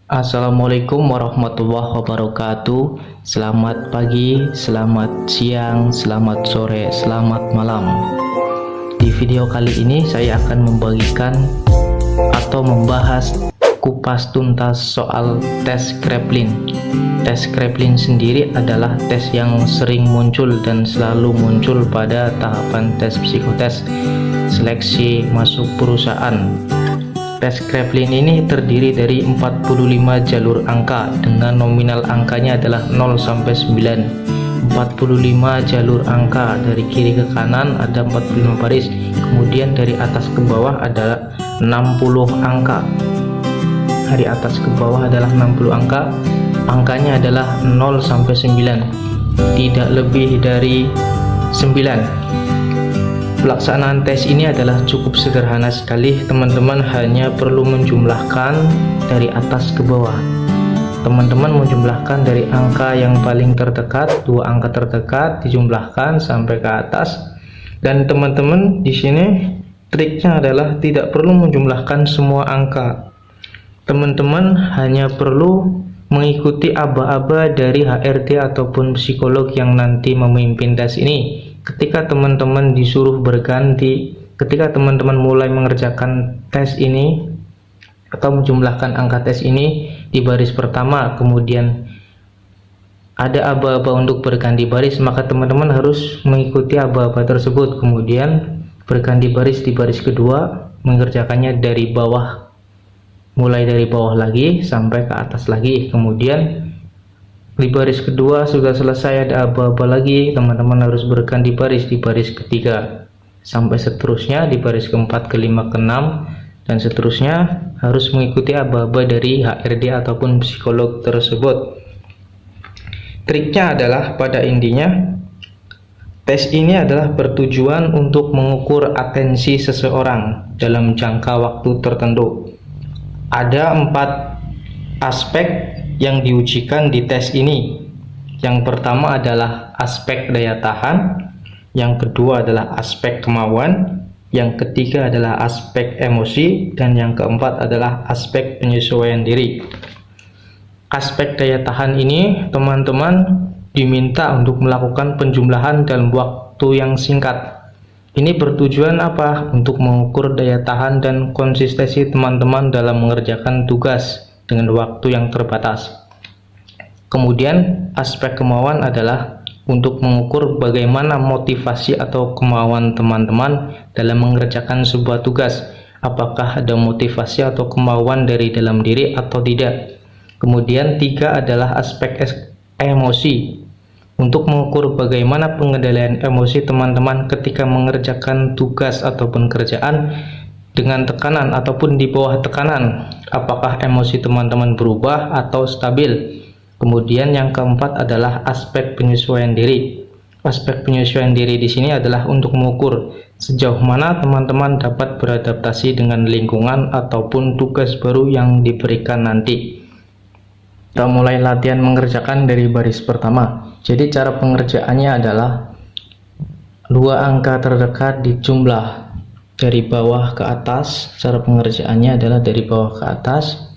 Assalamualaikum warahmatullahi wabarakatuh. Selamat pagi, selamat siang, selamat sore, selamat malam. Di video kali ini saya akan membagikan atau membahas kupas tuntas soal tes Kraepelin. Tes Kraepelin sendiri adalah tes yang sering muncul dan selalu muncul pada tahapan tes psikotes seleksi masuk perusahaan. Tes Kraepelin ini terdiri dari 45 jalur angka dengan nominal angkanya adalah 0 sampai 9. 45 jalur angka, dari kiri ke kanan ada 45 baris, kemudian dari atas ke bawah adalah 60 angka. Dari atas ke bawah adalah 60 angka. Angkanya adalah 0 sampai 9. Tidak lebih dari 9. Pelaksanaan tes ini adalah cukup sederhana sekali, teman-teman hanya perlu menjumlahkan dari atas ke bawah. Teman-teman menjumlahkan dari angka yang paling terdekat, dua angka terdekat dijumlahkan sampai ke atas. Dan teman-teman di sini triknya adalah tidak perlu menjumlahkan semua angka. Teman-teman hanya perlu mengikuti aba-aba dari HRD ataupun psikolog yang nanti memimpin tes ini. Ketika teman-teman disuruh berganti, ketika teman-teman mulai mengerjakan tes ini atau menjumlahkan angka tes ini di baris pertama, kemudian ada aba-aba untuk berganti baris, maka teman-teman harus mengikuti aba-aba tersebut, kemudian berganti baris di baris kedua, mengerjakannya dari bawah, mulai dari bawah lagi sampai ke atas lagi. Kemudian di baris kedua sudah selesai, ada aba-aba lagi, teman-teman harus berganti baris di baris ketiga sampai seterusnya di baris keempat, kelima, keenam, dan seterusnya harus mengikuti aba-aba dari HRD ataupun psikolog tersebut. Triknya adalah pada intinya tes ini adalah bertujuan untuk mengukur atensi seseorang dalam jangka waktu tertentu. Ada 4 aspek yang diujikan di tes ini. Yang pertama adalah aspek daya tahan, yang kedua adalah aspek kemauan, yang ketiga adalah aspek emosi, dan yang keempat adalah aspek penyesuaian diri. Aspek daya tahan ini teman-teman diminta untuk melakukan penjumlahan dalam waktu yang singkat. Ini bertujuan apa? Untuk mengukur daya tahan dan konsistensi teman-teman dalam mengerjakan tugas dengan waktu yang terbatas. Kemudian aspek kemauan adalah untuk mengukur bagaimana motivasi atau kemauan teman-teman dalam mengerjakan sebuah tugas. Apakah ada motivasi atau kemauan dari dalam diri atau tidak. Kemudian 3 adalah aspek emosi, untuk mengukur bagaimana pengendalian emosi teman-teman ketika mengerjakan tugas ataupun kerjaan dengan tekanan ataupun di bawah tekanan. Apakah emosi teman-teman berubah atau stabil. Kemudian yang keempat adalah aspek penyesuaian diri. Aspek penyesuaian diri di sini adalah untuk mengukur sejauh mana teman-teman dapat beradaptasi dengan lingkungan ataupun tugas baru yang diberikan nanti. Kita mulai latihan mengerjakan dari baris pertama. Jadi cara pengerjaannya adalah 2 angka terdekat dijumlah dari bawah ke atas. Cara pengerjaannya adalah dari bawah ke atas.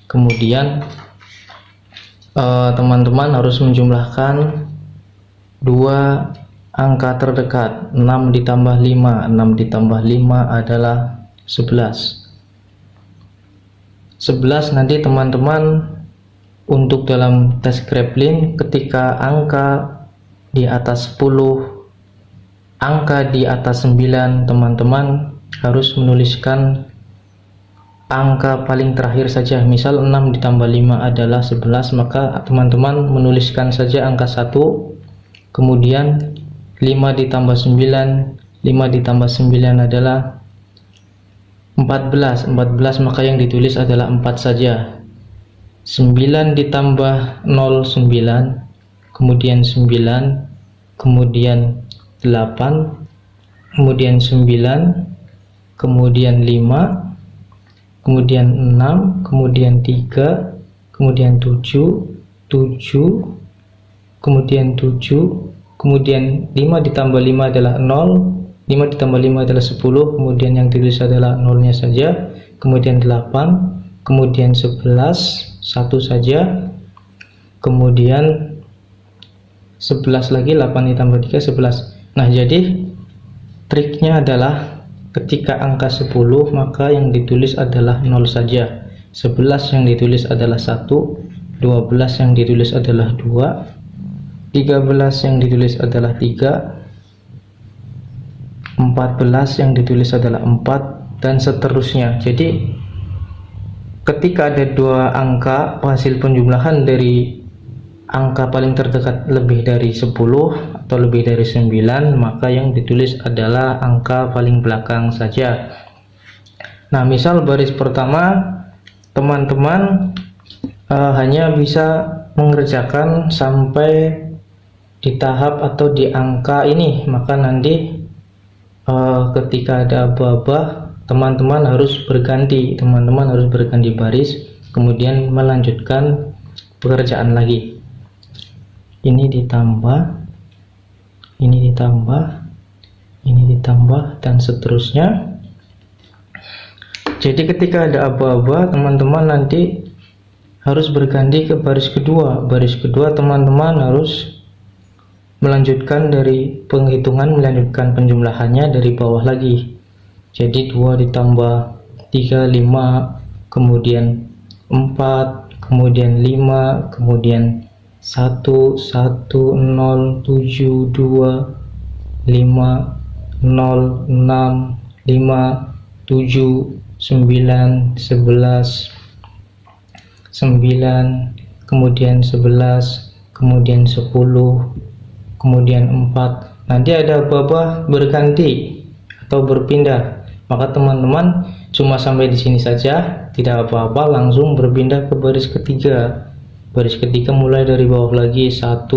Kemudian teman-teman harus menjumlahkan 2 angka terdekat. 6 ditambah 5, 6 ditambah 5 adalah 11. 11 nanti teman-teman untuk dalam tes Kraepelin, ketika angka di atas 10, angka di atas 9, teman-teman harus menuliskan angka paling terakhir saja. Misal 6 ditambah 5 adalah 11, maka teman-teman menuliskan saja angka 1. Kemudian 5 ditambah 9, 5 ditambah 9 adalah 14. 14 maka yang ditulis adalah 4 saja. 9 ditambah 0, 9, kemudian 9, kemudian 8, kemudian 9, kemudian 5, kemudian 6, kemudian 3, kemudian 7, 7, kemudian 7, kemudian 5 ditambah 5 adalah 0, 5 ditambah 5 adalah 10, kemudian yang ditulis adalah 0-nya saja, kemudian 8, kemudian 11, satu saja, kemudian 11 lagi, 8 ditambah 3 11. Nah, jadi triknya adalah ketika angka 10 maka yang ditulis adalah 0 saja, 11 yang ditulis adalah 1, 12 yang ditulis adalah 2, 13 yang ditulis adalah 3, 14 yang ditulis adalah 4, dan seterusnya. Jadi ketika ada dua angka hasil penjumlahan dari angka paling terdekat lebih dari 10 atau lebih dari 9, maka yang ditulis adalah angka paling belakang saja. Nah, misal baris pertama teman-teman hanya bisa mengerjakan sampai di tahap atau di angka ini, maka nanti ketika ada aba-aba teman-teman harus berganti baris, kemudian melanjutkan pekerjaan lagi. Ini ditambah, ini ditambah, ini ditambah, dan seterusnya. Jadi ketika ada aba-aba teman-teman nanti harus berganti ke baris kedua. Baris kedua teman-teman harus melanjutkan dari penghitungan, melanjutkan penjumlahannya dari bawah lagi. Jadi 2 ditambah 3 5, kemudian 4, kemudian 5, kemudian 1 1 0 7 2 5 0 6 5 7 9 11 9, kemudian 11, kemudian 10, kemudian 4. Nanti ada aba-aba berganti atau berpindah, maka teman-teman cuma sampai di sini saja, tidak apa-apa, langsung berpindah ke baris ketiga. Baris ketiga mulai dari bawah lagi, 1,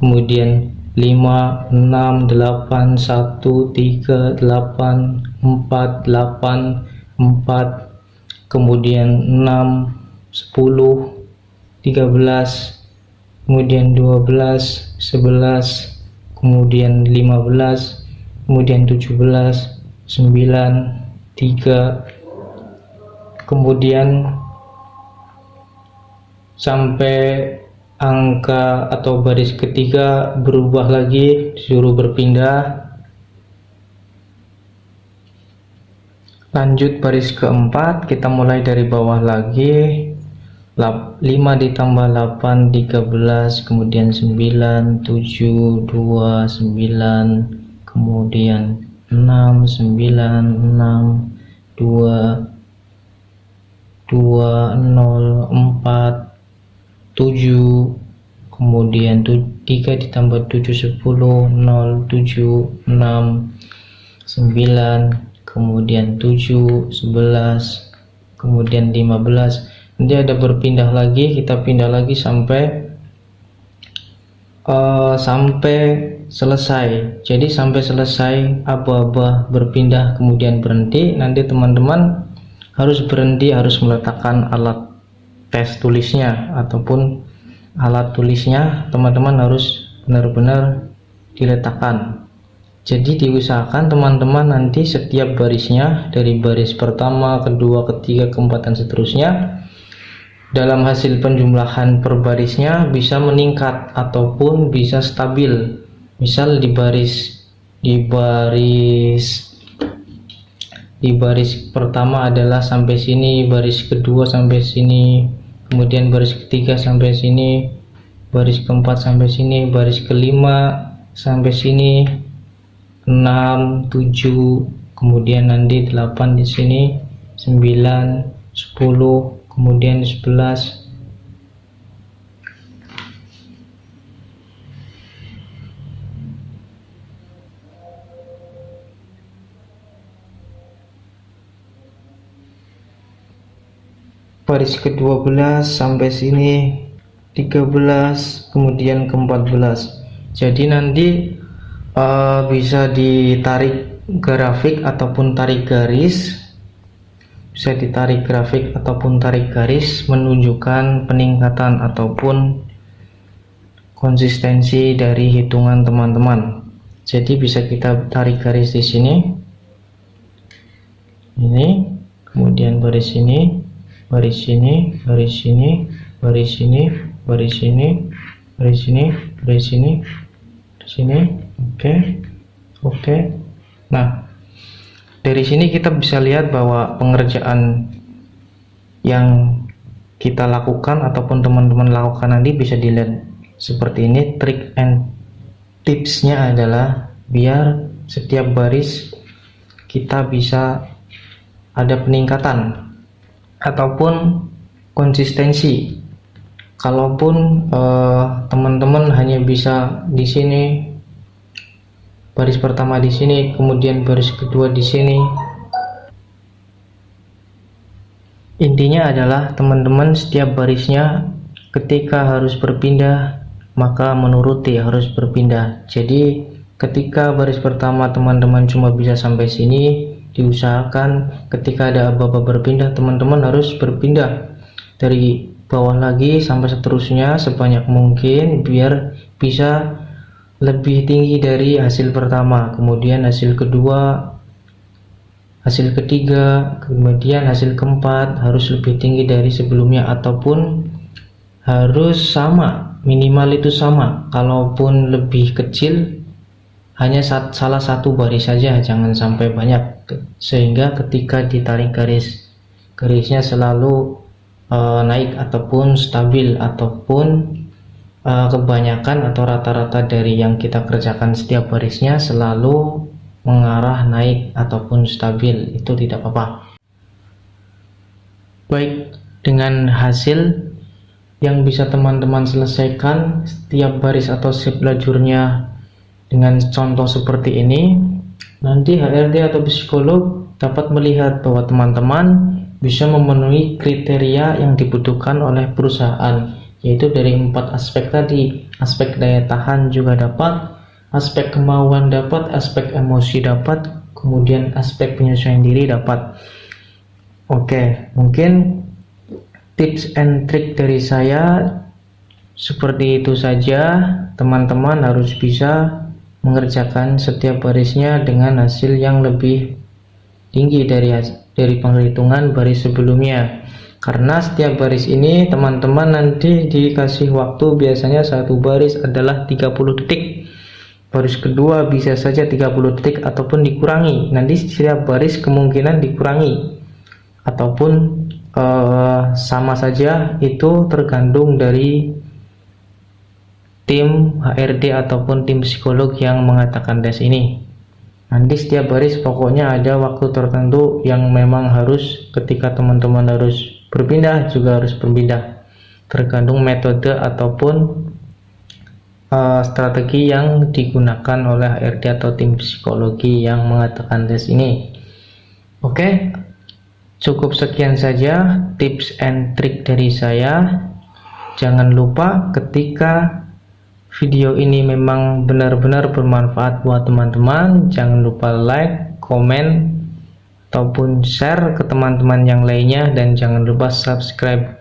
kemudian 5 6 8 1 3 8 4 8 4, kemudian 6 10 13, kemudian 12 11, kemudian 15, kemudian 17 9 3, kemudian sampai angka atau baris ketiga berubah lagi, disuruh berpindah. Lanjut baris keempat, kita mulai dari bawah lagi, 5 ditambah 8 13, kemudian 9 7 2 9, kemudian 6 9 6 2 2 0 4 7, kemudian 3 ditambah 7 10 0 7 6 9, kemudian 7 11, kemudian 15. Nanti ada berpindah lagi, kita pindah lagi sampai selesai. Jadi sampai selesai aba-aba berpindah kemudian berhenti. Nanti teman-teman harus berhenti, harus meletakkan alat tes tulisnya ataupun alat tulisnya, teman-teman harus benar-benar diletakkan. Jadi diusahakan teman-teman nanti setiap barisnya, dari baris pertama, kedua, ketiga, keempat, dan seterusnya, dalam hasil penjumlahan per barisnya bisa meningkat ataupun bisa stabil. Misal di baris pertama adalah sampai sini, baris kedua sampai sini, kemudian baris ketiga sampai sini, baris keempat sampai sini, baris kelima sampai sini, 6 7, kemudian nanti 8 di sini, 9 10, kemudian 11. Baris ke-12 sampai sini, 13, kemudian ke-14. Jadi nanti bisa ditarik grafik ataupun tarik garis, menunjukkan peningkatan ataupun konsistensi dari hitungan teman-teman. Jadi bisa kita tarik garis di sini, ini, kemudian baris ini, baris sini, baris sini, baris sini, baris sini, baris sini, baris sini, baris sini. Oke, oke. Nah, dari sini kita bisa lihat bahwa pengerjaan yang kita lakukan ataupun teman-teman lakukan nanti bisa dilihat seperti ini. Trik and tipsnya adalah biar setiap baris kita bisa ada peningkatan ataupun konsistensi. Kalaupun teman-teman hanya bisa di sini, baris pertama di sini, kemudian baris kedua di sini, intinya adalah teman-teman setiap barisnya ketika harus berpindah maka menuruti harus berpindah. Jadi ketika baris pertama teman-teman cuma bisa sampai sini, diusahakan ketika ada aba-aba berpindah teman-teman harus berpindah dari bawah lagi sampai seterusnya sebanyak mungkin biar bisa lebih tinggi dari hasil pertama, kemudian hasil kedua, hasil ketiga, kemudian hasil keempat harus lebih tinggi dari sebelumnya ataupun harus sama, minimal itu sama. Kalaupun lebih kecil hanya salah satu baris saja, jangan sampai banyak, sehingga ketika ditarik garisnya selalu naik ataupun stabil ataupun kebanyakan atau rata-rata dari yang kita kerjakan setiap barisnya selalu mengarah naik ataupun stabil, itu tidak apa-apa. Baik, dengan hasil yang bisa teman-teman selesaikan setiap baris atau setiap lajurnya dengan contoh seperti ini, nanti HRD atau psikolog dapat melihat bahwa teman-teman bisa memenuhi kriteria yang dibutuhkan oleh perusahaan, yaitu dari 4 aspek tadi. Aspek daya tahan juga dapat, aspek kemauan dapat, aspek emosi dapat, kemudian aspek penyesuaian diri dapat. Oke, mungkin tips and trick dari saya seperti itu saja. Teman-teman harus bisa mengerjakan setiap barisnya dengan hasil yang lebih tinggi dari penghitungan baris sebelumnya, karena setiap baris ini teman-teman nanti dikasih waktu biasanya satu baris adalah 30 detik, baris kedua bisa saja 30 detik ataupun dikurangi. Nanti setiap baris kemungkinan dikurangi ataupun sama saja, itu tergantung dari tim HRD ataupun tim psikolog yang mengatakan tes ini. Nanti setiap baris pokoknya ada waktu tertentu yang memang harus, ketika teman-teman harus berpindah juga harus berpindah, tergantung metode ataupun strategi yang digunakan oleh HRD atau tim psikologi yang mengatakan tes ini. Oke, cukup sekian saja tips and trick dari saya. Jangan lupa ketika video ini memang benar-benar bermanfaat buat teman-teman, jangan lupa like, komen, ataupun share ke teman-teman yang lainnya, dan jangan lupa subscribe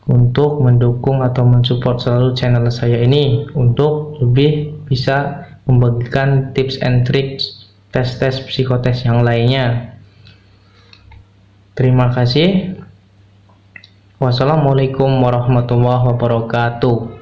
untuk mendukung atau mensupport selalu channel saya ini untuk lebih bisa membagikan tips and tricks tes-tes psikotes yang lainnya. Terima kasih. Wassalamualaikum warahmatullahi wabarakatuh.